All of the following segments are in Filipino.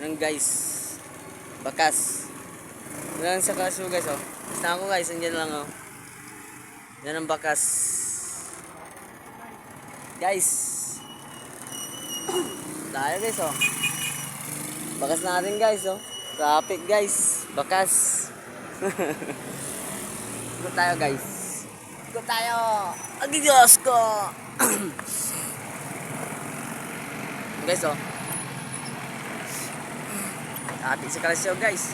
Yan guys. Bakas. Yan sa kaso guys oh. Basta ako guys, andyan lang oh. Yan ang bakas. Guys. Tayo guys oh. Bakas natin guys oh. Traffic guys. Bakas. Ikot tayo guys. Ikot tayo. Agi Diyos ko. Guys oh. Ati sa kalasyaw guys.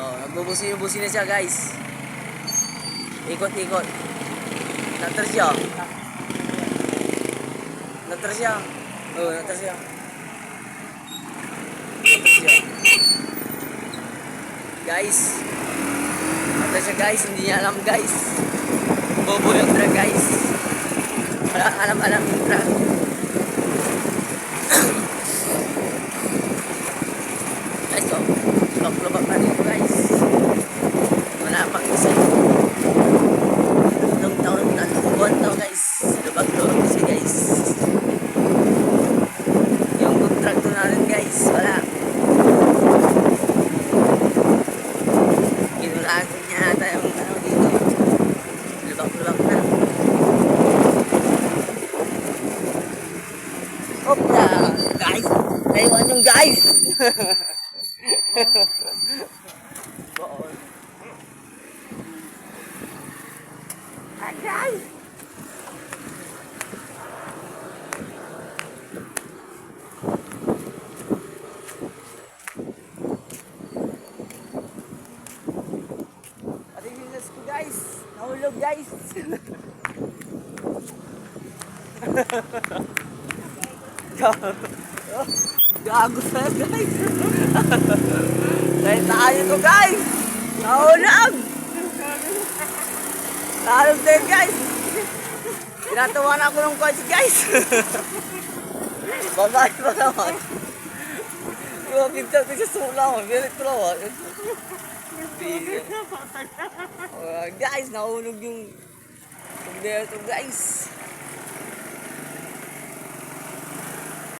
Oh, nagbubusin na siya guys. Ikot-ikot. Natar siya. Natar siya. Oh, natar siya. Natar siya. Guys. Natar siya guys, hindi niya alam guys. Bobo yung truck guys. Wala alam yung truck. Guys, oh. Lubak-lubak na dito guys. Wala pang isa. Tatlong taon na buwan daw guys. Lubak-lubak kasi guys. Yung contracto natin guys, wala. Ginulaan niya ata yung ano dito. Lubak-lubak na. Hopla! Guys! Naiwan yung guys! Hi guys! Pati business ko guys! Nahulog guys! Gago na guys! Dahil tayo to guys! Nahulog! Nahulog din guys! Tinatawa na ako ng coach guys! Babae pa naman! Yung pintar ko sa sula mo, birit ko naman. Guys, nahulog yung pagdero to guys!